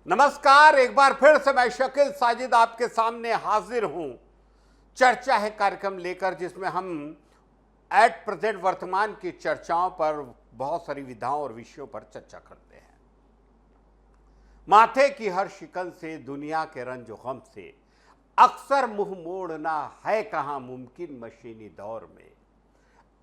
नमस्कार, एक बार फिर से मैं शकील साजिद आपके सामने हाजिर हूं। चर्चा है कार्यक्रम लेकर, जिसमें हम एट प्रेजेंट वर्तमान की चर्चाओं पर बहुत सारी विधाओं और विषयों पर चर्चा करते हैं। माथे की हर शिकन से, दुनिया के रंज गम से अक्सर मुंह मोड़ना है कहां मुमकिन मशीनी दौर में।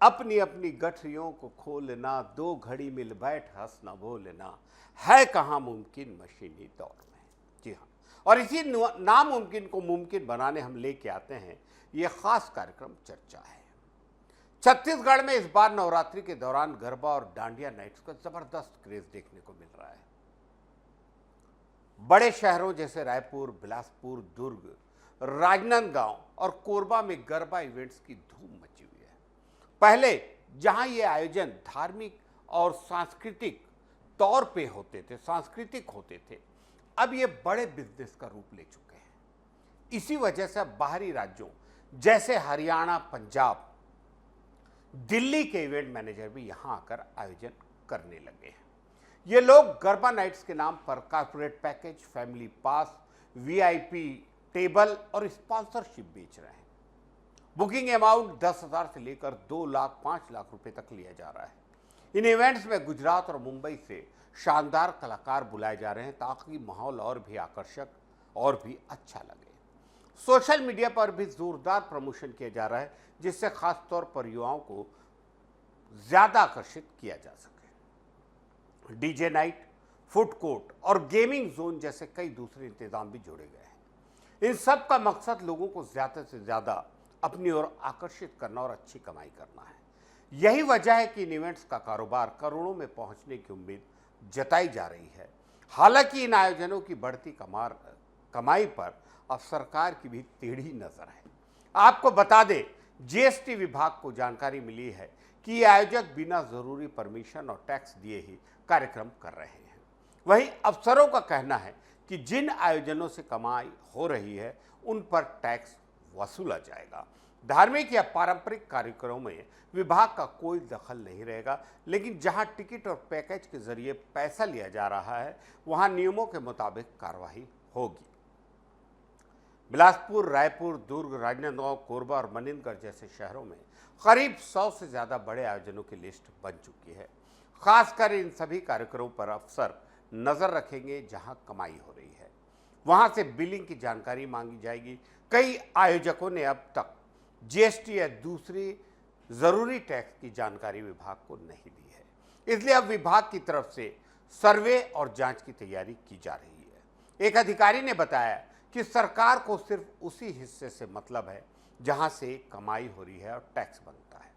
अपनी अपनी गठरियों को खोलना, दो घड़ी मिल बैठ हंस न बोलना है कहां मुमकिन मशीनी दौर में। जी हाँ, और इसी नामुमकिन को मुमकिन बनाने हम लेके आते हैं ये खास कार्यक्रम चर्चा है। छत्तीसगढ़ में इस बार नवरात्रि के दौरान गरबा और डांडिया नाइट्स का जबरदस्त क्रेज देखने को मिल रहा है। बड़े शहरों जैसे रायपुर, बिलासपुर, दुर्ग, राजनांदगांव और कोरबा में गरबा इवेंट्स की धूम मची हुई है। पहले जहां ये आयोजन धार्मिक और सांस्कृतिक तौर पे होते थे, सांस्कृतिक होते थे, अब ये बड़े बिजनेस का रूप ले चुके हैं। इसी वजह से अब बाहरी राज्यों जैसे हरियाणा, पंजाब, दिल्ली के इवेंट मैनेजर भी यहां आकर आयोजन करने लगे हैं। ये लोग गरबा नाइट्स के नाम पर कॉर्पोरेट पैकेज, फैमिली पास, वीआईपी टेबल और स्पॉन्सरशिप बेच रहे हैं। बुकिंग अमाउंट 10,000 से लेकर 2 लाख 5 लाख रुपए तक लिया जा रहा है। इन इवेंट्स में गुजरात और मुंबई से शानदार कलाकार बुलाए जा रहे हैं ताकि माहौल और भी आकर्षक और भी अच्छा लगे। सोशल मीडिया पर भी जोरदार प्रमोशन किया जा रहा है, जिससे खास तौर पर युवाओं को ज्यादा आकर्षित किया जा सके। डीजे नाइट, फूड कोर्ट और गेमिंग जोन जैसे कई दूसरे इंतजाम भी जोड़े गए हैं। इन सब का मकसद लोगों को ज्यादा से ज्यादा अपनी ओर आकर्षित करना और अच्छी कमाई करना है। यही वजह है कि इन इवेंट्स का कारोबार करोड़ों में पहुंचने की उम्मीद जताई जा रही है। हालांकि इन आयोजनों की बढ़ती कमाई पर अब सरकार की भी टेढ़ी नजर है। आपको बता दें, जीएसटी विभाग को जानकारी मिली है कि ये आयोजक बिना जरूरी परमिशन और टैक्स दिए ही कार्यक्रम कर रहे हैं। वहीं अफसरों का कहना है कि जिन आयोजनों से कमाई हो रही है उन पर टैक्स वसूला जाएगा। धार्मिक या पारंपरिक कार्यक्रमों में विभाग का कोई दखल नहीं रहेगा, लेकिन जहां टिकट और पैकेज के जरिए पैसा लिया जा रहा है वहां नियमों के मुताबिक कार्रवाई होगी। बिलासपुर, रायपुर, दुर्ग, राजनांदगांव, कोरबा और मनिंदगढ़ जैसे शहरों में करीब 100 से ज्यादा बड़े आयोजनों की लिस्ट बन चुकी है। खासकर इन सभी कार्यक्रमों पर अफसर नजर रखेंगे जहां कमाई हो रही है, वहां से बिलिंग की जानकारी मांगी जाएगी। कई आयोजकों ने अब तक जीएसटी या दूसरी जरूरी टैक्स की जानकारी विभाग को नहीं दी है, इसलिए अब विभाग की तरफ से सर्वे और जांच की तैयारी की जा रही है। एक अधिकारी ने बताया कि सरकार को सिर्फ उसी हिस्से से मतलब है जहां से कमाई हो रही है और टैक्स बनता है।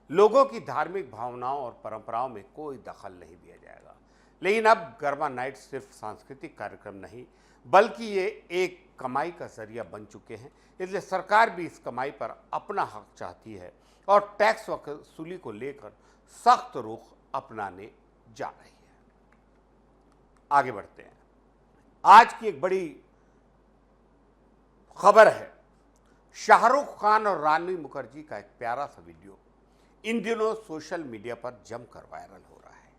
लोगों की धार्मिक भावनाओं और परंपराओं में कोई दखल नहीं दिया जाएगा। लेकिन अब गरबा नाइट सिर्फ सांस्कृतिक कार्यक्रम नहीं, बल्कि ये एक कमाई का जरिया बन चुके हैं, इसलिए सरकार भी इस कमाई पर अपना हक चाहती है और टैक्स वसूली को लेकर सख्त रुख अपनाने जा रही है। आगे बढ़ते हैं। आज की एक बड़ी खबर है, शाहरुख खान और रानी मुखर्जी का एक प्यारा सा वीडियो इन दिनों सोशल मीडिया पर जमकर वायरल हो रहा है।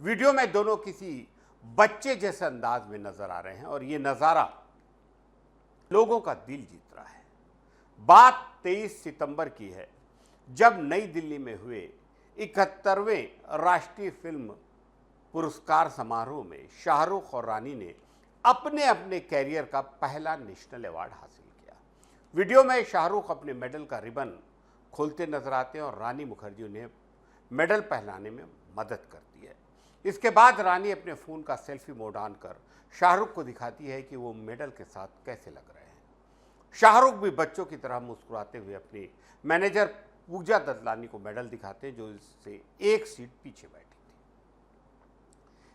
वीडियो में दोनों किसी बच्चे जैसे अंदाज में नजर आ रहे हैं और ये नजारा लोगों का दिल जीत रहा है। बात 23 सितंबर की है, जब नई दिल्ली में हुए 71वें राष्ट्रीय फिल्म पुरस्कार समारोह में शाहरुख और रानी ने अपने अपने कैरियर का पहला नेशनल अवार्ड हासिल किया। वीडियो में शाहरुख अपने मेडल का रिबन खोलते नजर आते हैं और रानी मुखर्जी उन्हें मेडल पहनाने में मदद करती है। इसके बाद रानी अपने फोन का सेल्फी मोड ऑन कर शाहरुख को दिखाती है कि वो मेडल के साथ कैसे लग रहे हैं। शाहरुख भी बच्चों की तरह मुस्कुराते हुए अपनी मैनेजर पूजा ददलानी को मेडल दिखाते हैं, जो इससे एक सीट पीछे बैठी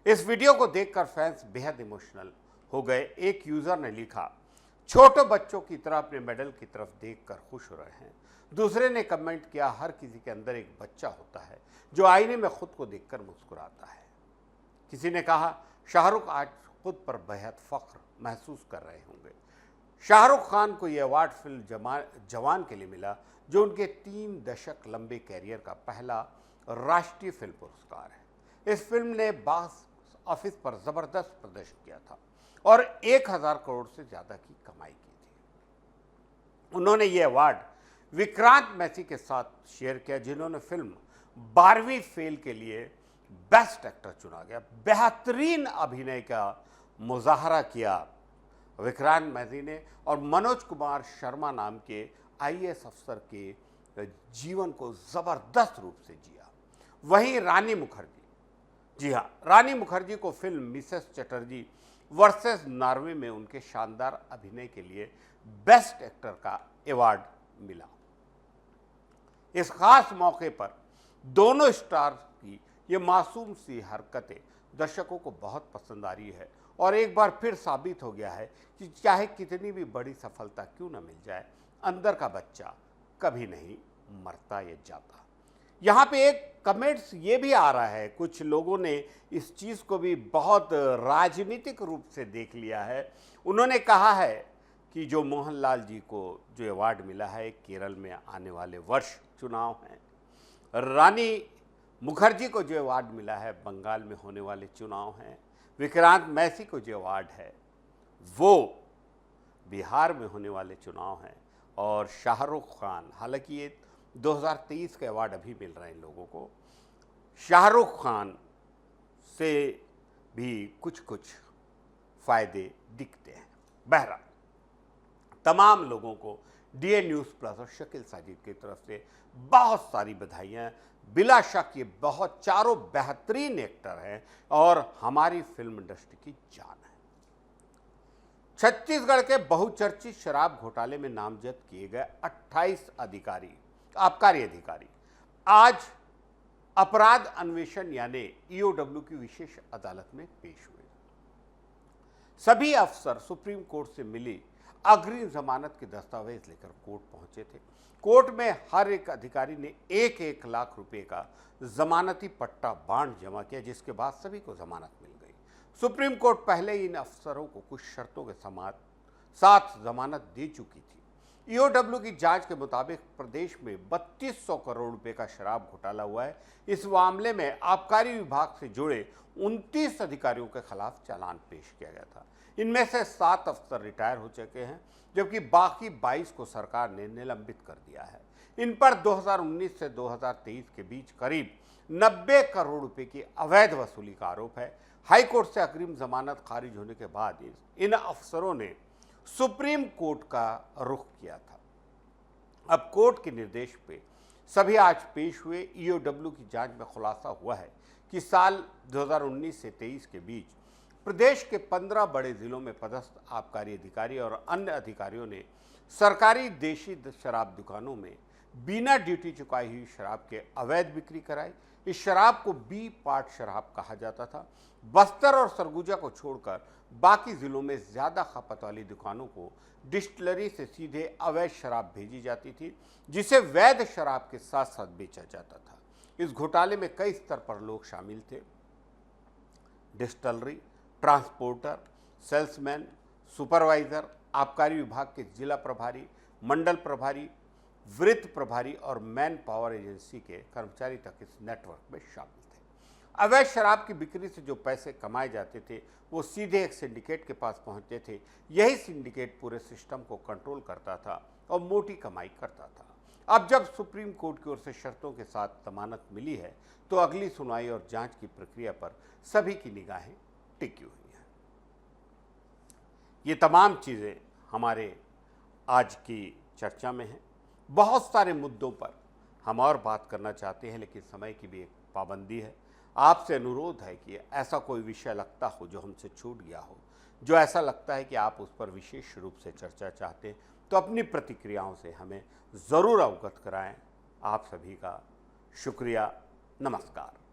थी। इस वीडियो को देखकर फैंस बेहद इमोशनल हो गए। एक यूजर ने लिखा, छोटे बच्चों की तरह अपने मेडल की तरफ देखकर खुश हो रहे हैं। दूसरे ने कमेंट किया, हर किसी के अंदर एक बच्चा होता है जो आईने में खुद को देखकर मुस्कुराता है। किसी ने कहा, शाहरुख आज खुद पर बेहद फख्र महसूस कर रहे होंगे। शाहरुख खान को यह अवार्ड फिल्म जवान के लिए मिला, जो उनके 3 दशक लंबे कैरियर का पहला राष्ट्रीय फिल्म पुरस्कार है। इस फिल्म ने बॉक्स ऑफिस पर जबरदस्त प्रदर्शन किया था और 1000 करोड़ से ज्यादा की कमाई की थी। उन्होंने ये अवार्ड विक्रांत मैसी के साथ शेयर किया, जिन्होंने फिल्म 12वीं फेल के लिए बेस्ट एक्टर चुना गया। बेहतरीन अभिनय का मुजाहरा किया विक्रांत मैसी ने और मनोज कुमार शर्मा नाम के आईएएस अफसर के जीवन को जबरदस्त रूप से जिया। वहीं रानी मुखर्जी, जी हाँ, रानी मुखर्जी को film Mrs Chatterjee versus Norway में उनके शानदार अभिनय के लिए बेस्ट एक्टर का अवार्ड मिला। इस खास मौके पर दोनों स्टार्स की ये मासूम सी हरकतें दर्शकों को बहुत पसंद आ रही है और एक बार फिर साबित हो गया है कि चाहे कितनी भी बड़ी सफलता क्यों न मिल जाए, अंदर का बच्चा कभी नहीं मरता या जाता। यहाँ पे एक कमेंट्स ये भी आ रहा है, कुछ लोगों ने इस चीज़ को भी बहुत राजनीतिक रूप से देख लिया है। उन्होंने कहा है कि जो मोहनलाल जी को जो अवार्ड मिला है, केरल में आने वाले वर्ष चुनाव हैं, रानी मुखर्जी को जो अवार्ड मिला है बंगाल में होने वाले चुनाव हैं, विक्रांत मैसी को जो अवार्ड है वो बिहार में होने वाले चुनाव हैं और शाहरुख खान, हालांकि ये 2023 के अवार्ड अभी मिल रहे हैं इन लोगों को, शाहरुख खान से भी कुछ कुछ फायदे दिखते हैं। बहरहाल तमाम लोगों को डीए न्यूज़ प्लस और शकील साजिद की तरफ से बहुत सारी बधाइयाँ। बिला शक ये बहुत चारों बेहतरीन एक्टर हैं और हमारी फिल्म इंडस्ट्री की जान है। छत्तीसगढ़ के बहुचर्चित शराब घोटाले में नामजद किए गए 28 आबकारी अधिकारी आज अपराध अन्वेषण यानी ईओडब्ल्यू की विशेष अदालत में पेश हुए। सभी अफसर सुप्रीम कोर्ट से मिली अग्रिम जमानत के दस्तावेज लेकर कोर्ट पहुंचे थे। कोर्ट में हर एक अधिकारी ने 1-1 लाख रुपए का जमानती पट्टा बांड जमा किया, जिसके बाद सभी को जमानत मिल गई। सुप्रीम कोर्ट पहले ही इन अफसरों को कुछ शर्तों के साथ जमानत दे चुकी थी। ईओडब्ल्यू की जांच के मुताबिक प्रदेश में 3200 करोड़ रुपए का शराब घोटाला हुआ है। इस मामले में आबकारी विभाग से जुड़े 29 अधिकारियों के खिलाफ चालान पेश किया गया था। इनमें से 7 अफसर रिटायर हो चुके हैं, जबकि बाकी 22 को सरकार ने निलंबित कर दिया है। इन पर 2019 से 2023 के बीच करीब 90 करोड़ रुपए की अवैध वसूली का आरोप है। हाईकोर्ट से अग्रिम जमानत खारिज होने के बाद इन अफसरों ने सुप्रीम कोर्ट का रुख किया था। अब कोर्ट के निर्देश पे सभी आज पेश हुए। ईओडब्ल्यू की जांच में खुलासा हुआ है कि साल 2019 से 23 के बीच प्रदेश के 15 बड़े जिलों में पदस्थ आबकारी अधिकारी और अन्य अधिकारियों ने सरकारी देशी शराब दुकानों में बिना ड्यूटी चुकाई हुई शराब के अवैध बिक्री कराई। इस शराब को बी पार्ट शराब कहा जाता था। बस्तर और सरगुजा को छोड़कर बाकी जिलों में ज्यादा खपत वाली दुकानों को डिस्टिलरी से सीधे अवैध शराब भेजी जाती थी, जिसे वैध शराब के साथ साथ बेचा जाता था। इस घोटाले में कई स्तर पर लोग शामिल थे। डिस्टिलरी, ट्रांसपोर्टर, सेल्समैन, सुपरवाइजर, आबकारी विभाग के जिला प्रभारी, मंडल प्रभारी, वृत्त प्रभारी और मैन पावर एजेंसी के कर्मचारी तक इस नेटवर्क में शामिल थे। अवैध शराब की बिक्री से जो पैसे कमाए जाते थे वो सीधे एक सिंडिकेट के पास पहुंचते थे। यही सिंडिकेट पूरे सिस्टम को कंट्रोल करता था और मोटी कमाई करता था। अब जब सुप्रीम कोर्ट की ओर से शर्तों के साथ जमानत मिली है तो अगली सुनवाई और जांच की प्रक्रिया पर सभी की निगाहें टिकी हुई हैं। ये तमाम चीज़ें हमारे आज की चर्चा में हैं। बहुत सारे मुद्दों पर हम और बात करना चाहते हैं, लेकिन समय की भी एक पाबंदी है। आपसे अनुरोध है कि ऐसा कोई विषय लगता हो जो हमसे छूट गया हो, जो ऐसा लगता है कि आप उस पर विशेष रूप से चर्चा चाहते हैं, तो अपनी प्रतिक्रियाओं से हमें ज़रूर अवगत कराएं। आप सभी का शुक्रिया। नमस्कार।